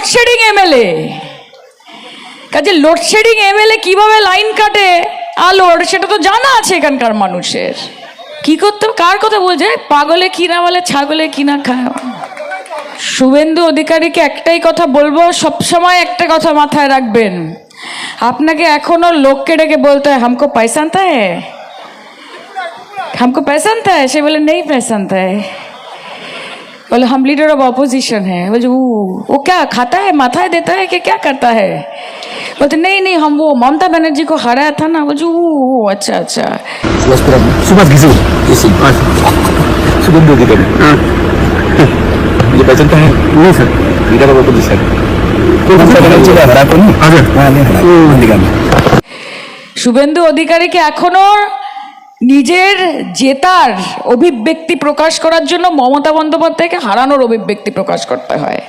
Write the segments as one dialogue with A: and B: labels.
A: Load shedding MLA, কাজে load shedding MLA কিভাবে line কাটে আলোর সেটা তো জানা আছে এখানকার মানুষের। কি করতে, কার কথা বলছে, পাগলে কিনা বলে ছাগলে কিনা খায়। শুভেন্দু অধিকারীকে একটাই কথা বলবো, সবসময় একটা কথা মাথায় রাখবেন, আপনাকে এখনো লোককে ডেকে বলতে হয় হামকো পয়সা আনতা হ্যায়, हमको पैसा आता है। से बोले नहीं पैसा आता है। बोले हम लीडर ऑफ ऑपोजिशन है। बोले वो क्या खाता है, माथा देता है कि क्या करता है। बोलते नहीं नहीं हम वो ममता बनर्जी को हराया था ना। बोले वो अच्छा अच्छा
B: शुभेंदु अधिकारी मुझे पहचानता है? नहीं sir, leader of opposition Mamata Banerjee को हरा तो नहीं।
A: শুভেন্দু অধিকারীকে এখনো নিজের জেতার অভিব্যক্তি প্রকাশ করার জন্য মমতা বন্দ্যোপাধ্যায়কে হারানোর অভিব্যক্তি প্রকাশ করতে হয়।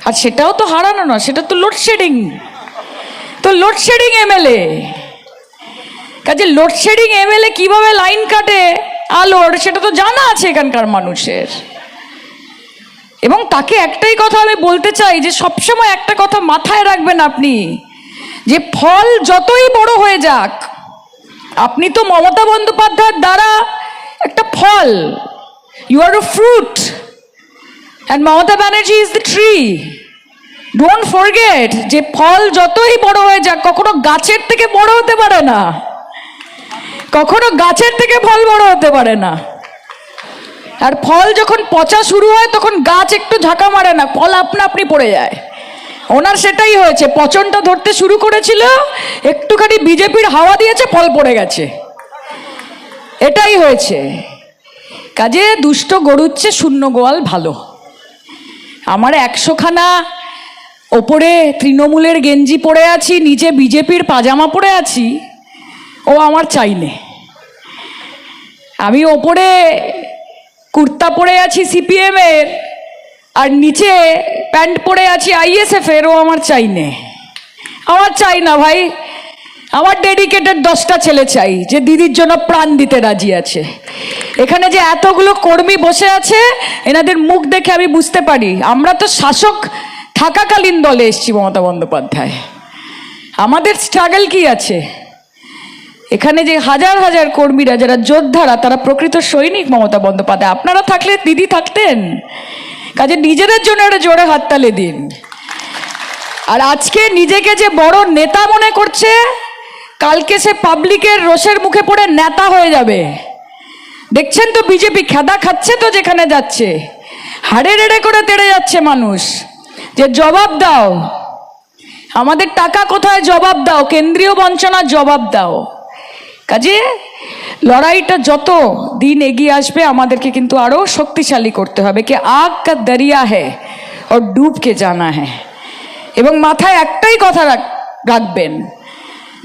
A: আর সেটাও তো হারানো না, সেটা তো লোডশেডিং। তো লোডশেডিং এমএলএ, কাজে লোডশেডিং এমএলএ কিভাবে লাইন কাটে আলোর সেটা তো জানা আছে এখানকার মানুষের। এবং তাকে একটাই কথা আমি বলতে চাই যে সবসময় একটা কথা মাথায় রাখবেন আপনি, যে ফল যতই বড় হয়ে যাক, আপনি তো মমতা বন্দ্যোপাধ্যায়ের দ্বারা একটা ফল, you are a fruit and Mamata Banerjee is the tree. Don't forget যে ফল যতই বড় হয়ে যাক কখনো গাছের থেকে বড় হতে পারে না, কখনো গাছের থেকে ফল বড় হতে পারে না। আর ফল যখন পচা শুরু হয় তখন গাছ একটু ঝাঁকা মারে না, ফল আপনা আপনি পড়ে যায়। ওনার সেটাই হয়েছে, পচনটা ধরতে শুরু করেছিল, একটুখানি বিজেপির হাওয়া দিয়েছে, ফল পড়ে গেছে, এটাই হয়েছে। কাজে দুষ্ট গরুচ্ছে শূন্য গোয়াল ভালো। আমার 100খানা ওপরে তৃণমূলের গেঞ্জি পরে আছি, নিচে বিজেপির পাজামা পরে আছি, ও আমার চাইনে। আমি ওপরে কুর্তা পরে আছি সিপিএম এর, আর নিচে প্যান্ট পরে আছি আইএসএফ এর, ও আমার চাই নে। আমার চাই না ভাই, আমার ডেডিকেটেড 10টা ছেলে চাই যে দিদির জন্য প্রাণ দিতে রাজি আছে। এখানে যে এতগুলো কর্মী বসে আছে, এনাদের মুখ দেখে আমি বুঝতে পারি আমরা তো শাসক থাকাকালীন দলে এসেছি মমতা বন্দ্যোপাধ্যায়। আমাদের স্ট্রাগল কি আছে এখানে, যে হাজার হাজার কর্মীরা যারা যোদ্ধারা, তারা প্রকৃত সৈনিক মমতা বন্দ্যোপাধ্যায়। আপনারা থাকলে দিদি থাকতেন। কাজে নিজেদের জন্য একটা জোরে হাততালি দিন। আর আজকে নিজেকে যে বড় নেতা মনে করছে, কালকে সে পাবলিকের রোষের মুখে পড়ে নেতা হয়ে যাবে। দেখছেন তো বিজেপি খেদা খাচ্ছে তো, যেখানে যাচ্ছে হাড়ে রেড়ে করে তেড়ে যাচ্ছে মানুষ। যে জবাব দাও, আমাদের টাকা কোথায়, জবাব দাও, কেন্দ্রীয় বঞ্চনার জবাব দাও। কাজে লড়াইটা যত দিন এগিয়ে আসবে আমাদেরকে কিন্তু আরো শক্তিশালী করতে হবে। কি আগ কা দরিয়া হ্যায় আর ডুব কে জানা হ্যায়। এবং মাথায় একটাই কথা রাখবেন,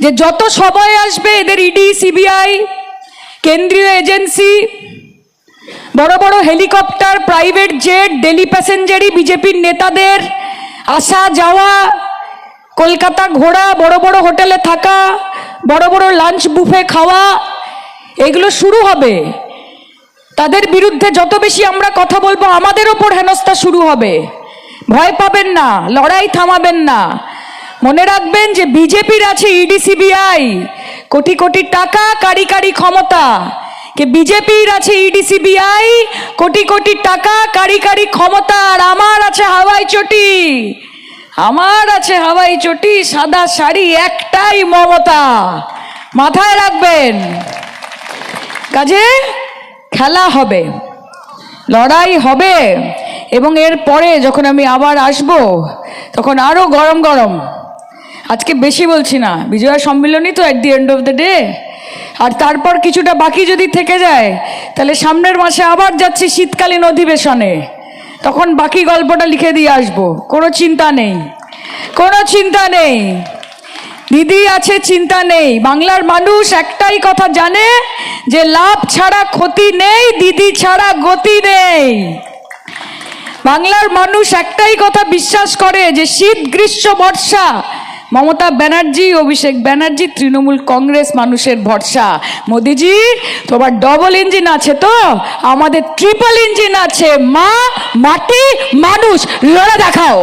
A: যে যত সবাই আসবে এদের ইডি সিবিআই কেন্দ্রীয় এজেন্সি, বড় বড় হেলিকপ্টার, প্রাইভেট জেট, ডেলি প্যাসেঞ্জারই বিজেপির নেতাদের আসা যাওয়া, কলকাতা ঘোরা, বড় বড় হোটেলে থাকা, বড় বড় লাঞ্চ বুফে খাওয়া, এগুলো শুরু হবে। তাদের বিরুদ্ধে যত বেশি আমরা কথা বলবো আমাদের ওপর হেনস্থা শুরু হবে। ভয় পাবেন না, লড়াই থামাবেন না। মনে রাখবেন যে বিজেপির আছে ইডি সিবিআই, কোটি কোটি টাকা, কারি কারি ক্ষমতা। কে বিজেপির আছে ইডি সিবিআই, কোটি কোটি টাকা, কারি কারি ক্ষমতা। আর আমার আছে হাওয়াই চটি, আমার আছে হাওয়াই চটি, সাদা শাড়ি, একটাই মমতা। মাথায় রাখবেন। কাজে খেলা হবে, লড়াই হবে। এবং এর পরে যখন আমি আবার আসব তখন আরো গরম গরম। আজকে বেশি বলছি না, বিজয়া সম্মেলনী তো at the end of the day. আর তারপর কিছুটা বাকি যদি থেকে যায়, তাহলে সামনের মাসে আবার যাচ্ছি শীতকালীন অধিবেশনে, তখন বাকি গল্পটা লিখে দিয়ে আসবো। কোনো চিন্তা নেই, কোনো চিন্তা নেই, দিদি আছে, চিন্তা নেই। বাংলার মানুষ একটাই কথা জানে, যে লাভ ছাড়া ক্ষতি নেই, দিদি ছাড়া গতি নেই। বাংলার মানুষ একটাই কথা বিশ্বাস করে, যে শীত গ্রীষ্ম বর্ষা মমতা ব্যানার্জি, অভিষেক ব্যানার্জি, তৃণমূল কংগ্রেস মানুষের ভরসা। মোদিজি তোমার ডবল ইঞ্জিন আছে তো, আমাদের ট্রিপল ইঞ্জিন আছে, মা, মাটি, মানুষ। লড়ে দেখাও।